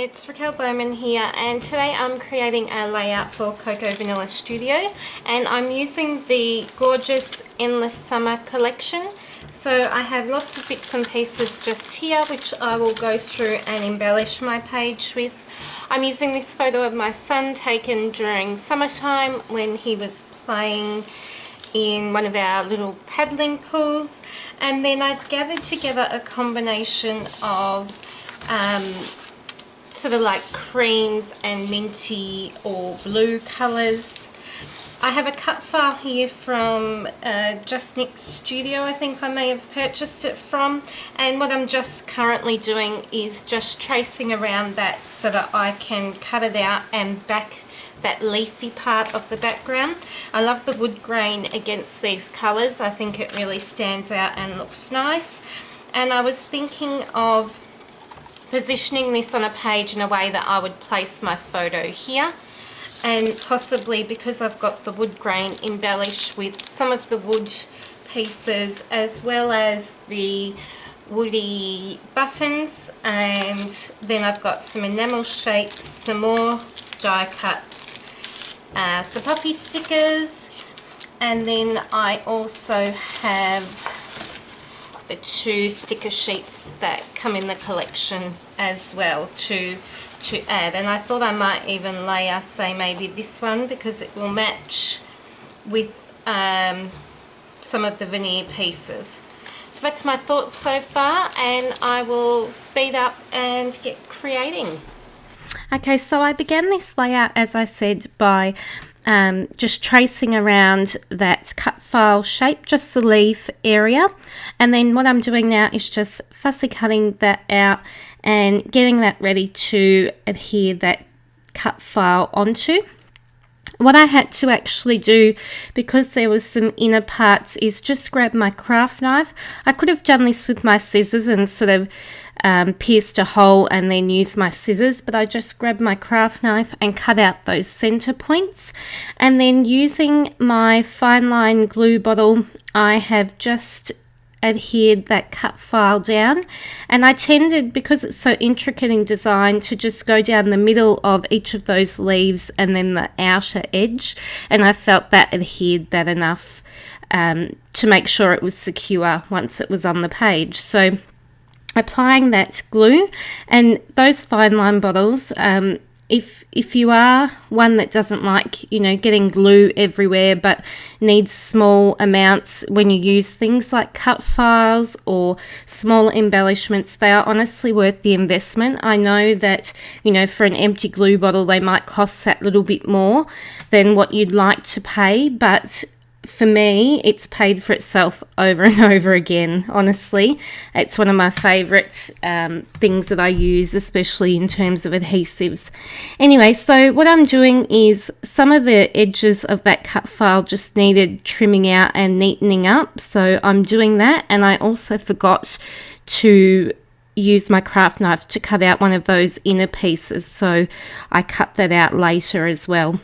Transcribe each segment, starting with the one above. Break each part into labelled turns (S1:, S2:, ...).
S1: it's Raquel Bowman here, and today I'm creating a layout for Cocoa Vanilla Studio, and I'm using the gorgeous Endless Summer collection. So I have lots of bits and pieces just here which I will go through and embellish my page with. I'm using this photo of my son taken during summertime when he was playing in one of our little paddling pools, and then I've gathered together a combination of sort of like creams and minty or blue colours. I have a cut file here from Just Nick's Studio, I think I may have purchased it from, and what I'm just currently doing is just tracing around that so that I can cut it out and back that leafy part of the background. I love the wood grain against these colours. I think it really stands out and looks nice, and I was thinking of positioning this on a page in a way that I would place my photo here, and possibly, because I've got the wood grain, embellish with some of the wood pieces as well as the woody buttons, and then I've got some enamel shapes, some more die cuts, some poppy stickers, and then I also have the 2 sticker sheets that come in the collection as well to add, and I thought I might even layer, say, maybe this one because it will match with some of the veneer pieces. So that's my thoughts so far, and I will speed up and get creating. Okay, so I began this layout, as I said, by just tracing around that cut file shape, just the leaf area, and then what I'm doing now is just fussy cutting that out and getting that ready to adhere that cut file onto. What I had to actually do, because there was some inner parts, is just grab my craft knife. I could have done this with my scissors and sort of pierced a hole and then used my scissors, but I just grabbed my craft knife and cut out those center points, and then using my fine line glue bottle I have just adhered that cut file down, and I tended, because it's so intricate in design, to just go down the middle of each of those leaves and then the outer edge, and I felt that adhered that enough to make sure it was secure once it was on the page. So applying that glue, and those fine line bottles, if you are one that doesn't like, you know, getting glue everywhere but needs small amounts when you use things like cut files or small embellishments, they are honestly worth the investment. I know that, you know, for an empty glue bottle they might cost that little bit more than what you'd like to pay, but for me, it's paid for itself over and over again, honestly. It's one of my favourite things that I use, especially in terms of adhesives. Anyway, so what I'm doing is some of the edges of that cut file just needed trimming out and neatening up, so I'm doing that, and I also forgot to use my craft knife to cut out one of those inner pieces, so I cut that out later as well.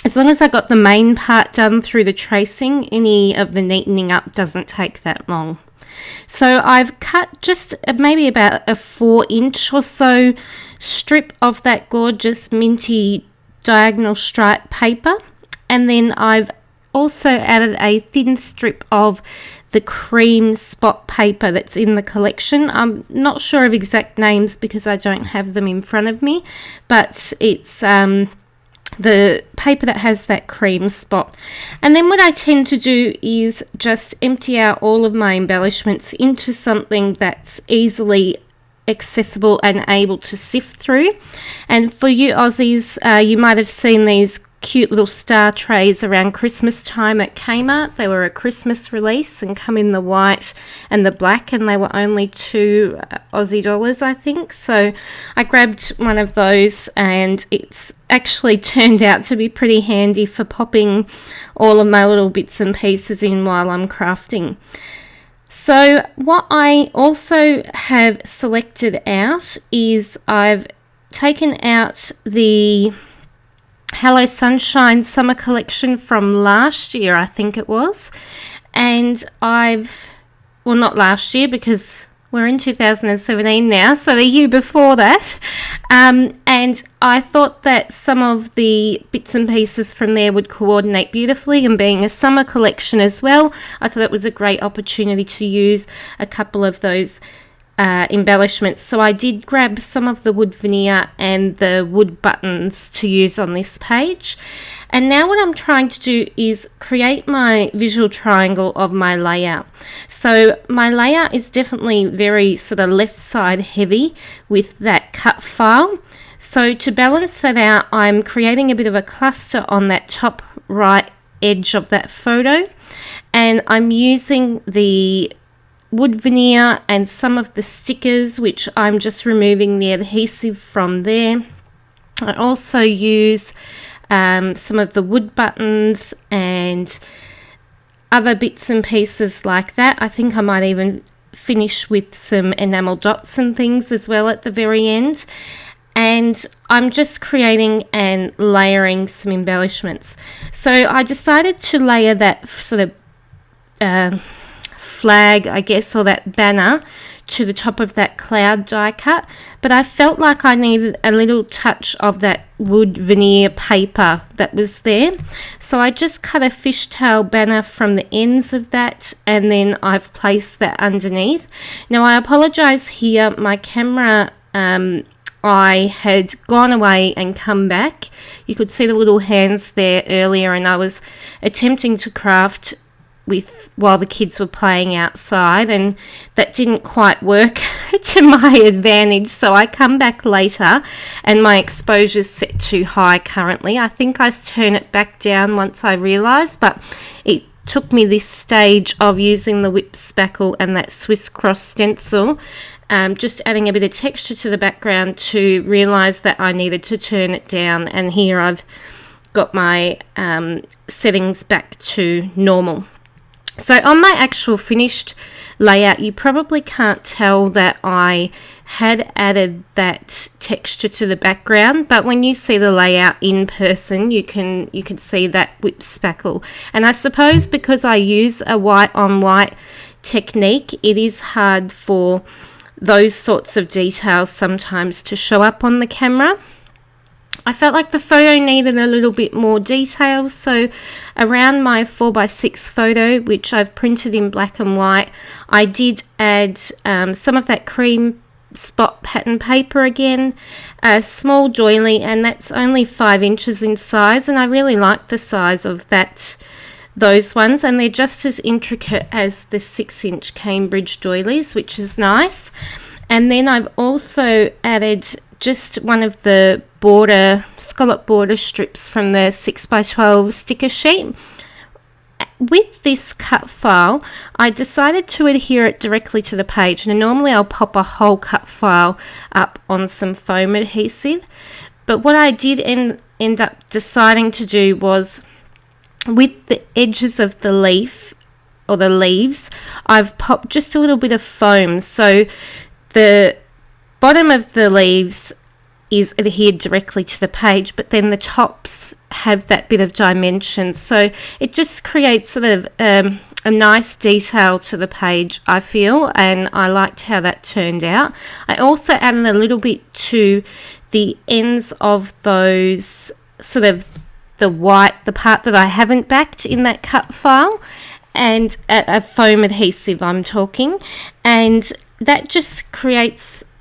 S1: As long as I got the main part done through the tracing, any of the neatening up doesn't take that long. So I've cut just maybe about a 4-inch or so strip of that gorgeous minty diagonal stripe paper, and then I've also added a thin strip of the cream spot paper that's in the collection. I'm not sure of exact names because I don't have them in front of me, but it's the paper that has that cream spot. And then what I tend to do is just empty out all of my embellishments into something that's easily accessible and able to sift through. And for you Aussies, you might have seen these cute little star trays around Christmas time at Kmart. They were a Christmas release and come in the white and the black, and they were only $2 Aussie dollars, I think. So I grabbed one of those, and it's actually turned out to be pretty handy for popping all of my little bits and pieces in while I'm crafting. So what I also have selected out is I've taken out the Hello Sunshine summer collection from last year, I think it was, and well, not last year because we're in 2017 now, so the year before that. And I thought that some of the bits and pieces from there would coordinate beautifully, and being a summer collection as well, I thought it was a great opportunity to use a couple of those embellishments. So I did grab some of the wood veneer and the wood buttons to use on this page. And now what I'm trying to do is create my visual triangle of my layout. So my layout is definitely very sort of left side heavy with that cut file. So to balance that out, I'm creating a bit of a cluster on that top right edge of that photo. And I'm using the wood veneer and some of the stickers, which I'm just removing the adhesive from there. I also use some of the wood buttons and other bits and pieces like that. I think I might even finish with some enamel dots and things as well at the very end. And I'm just creating and layering some embellishments. So I decided to layer that sort of flag, I guess, or that banner to the top of that cloud die cut, but I felt like I needed a little touch of that wood veneer paper that was there. So I just cut a fishtail banner from the ends of that, and then I've placed that underneath. Now I apologize here, my camera, I had gone away and come back. You could see the little hands there earlier, and I was attempting to craft while the kids were playing outside, and that didn't quite work to my advantage. So I come back later and my exposure's set too high currently. I think I turn it back down once I realised, but it took me this stage of using the whip spackle and that Swiss cross stencil, just adding a bit of texture to the background, to realise that I needed to turn it down. And here I've got my settings back to normal. So on my actual finished layout, you probably can't tell that I had added that texture to the background, but when you see the layout in person, you can see that whip spackle. And I suppose because I use a white on white technique, it is hard for those sorts of details sometimes to show up on the camera. I felt like the photo needed a little bit more detail, so around my 4x6 photo, which I've printed in black and white, I did add some of that cream spot pattern paper again, a small doily, and that's only 5 inches in size, and I really like the size of those ones, and they're just as intricate as the 6-inch Cambridge doilies, which is nice. And then I've also added just one of the scallop border strips from the 6x12 sticker sheet. With this cut file, I decided to adhere it directly to the page. Now normally I'll pop a whole cut file up on some foam adhesive, but what I did end up deciding to do was, with the edges of the leaf or the leaves, I've popped just a little bit of foam, so the bottom of the leaves is adhered directly to the page, but then the tops have that bit of dimension, so it just creates sort of a nice detail to the page, I feel, and I liked how that turned out. I also added a little bit to the ends of those sort of the part that I haven't backed in that cut file, and a foam adhesive I'm talking, and that just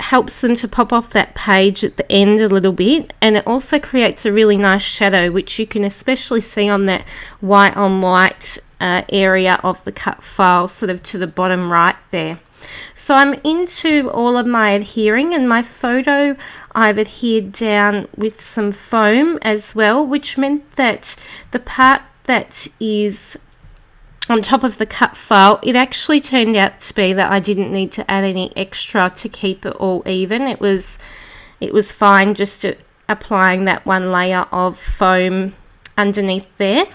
S1: helps them to pop off that page at the end a little bit, and it also creates a really nice shadow, which you can especially see on that white on white area of the cut file, sort of to the bottom right there. So I'm into all of my adhering, and my photo I've adhered down with some foam as well, which meant that the part that is on top of the cut file, it actually turned out to be that I didn't need to add any extra to keep it all even. It was fine just applying that one layer of foam underneath there.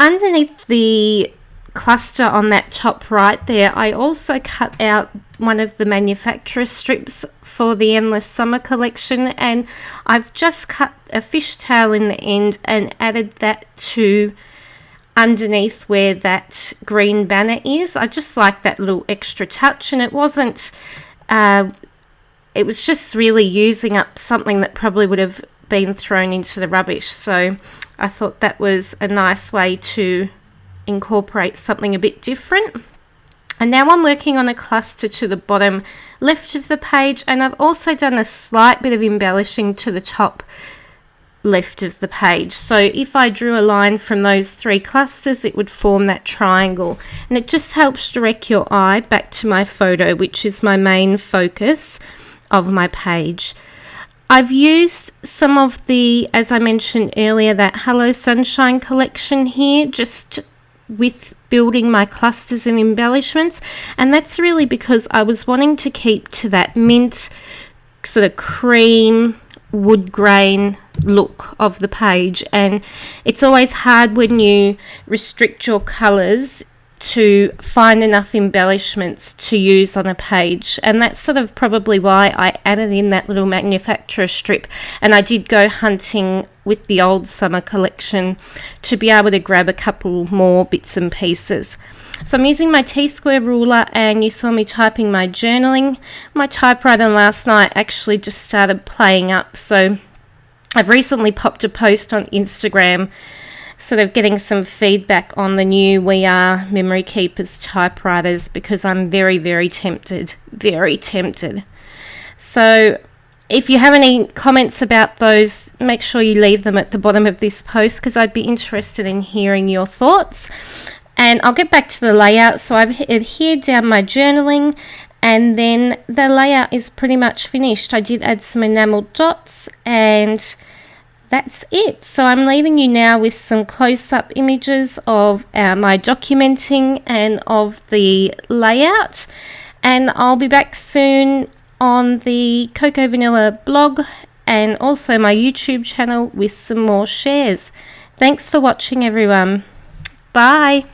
S1: Underneath the cluster on that top right there, I also cut out one of the manufacturer strips for the Endless Summer collection, and I've just cut a fishtail in the end and added that to underneath where that green banner is. I just like that little extra touch, and it wasn't, it was just really using up something that probably would have been thrown into the rubbish. So I thought that was a nice way to incorporate something a bit different. And now I'm working on a cluster to the bottom left of the page, and I've also done a slight bit of embellishing to the top left of the page. So if I drew a line from those 3 clusters, it would form that triangle, and it just helps direct your eye back to my photo, which is my main focus of my page. I've used some of the, as I mentioned earlier, that Hello Sunshine collection here, just with building my clusters and embellishments, and that's really because I was wanting to keep to that mint sort of cream wood grain look of the page. And it's always hard when you restrict your colors to find enough embellishments to use on a page, and that's sort of probably why I added in that little manufacturer strip. And I did go hunting with the old summer collection to be able to grab a couple more bits and pieces. So I'm using my T-square ruler, and you saw me typing my journaling. My typewriter last night actually just started playing up, so I've recently popped a post on Instagram sort of getting some feedback on the new We Are Memory Keepers typewriters, because I'm very, very tempted. So if you have any comments about those, make sure you leave them at the bottom of this post, because I'd be interested in hearing your thoughts. And I'll get back to the layout. So I've adhered down my journaling, and then the layout is pretty much finished. I did add some enameled dots, and that's it. So I'm leaving you now with some close-up images of my documenting and of the layout, and I'll be back soon on the Cocoa Vanilla blog and also my YouTube channel with some more shares. Thanks for watching, everyone. Bye.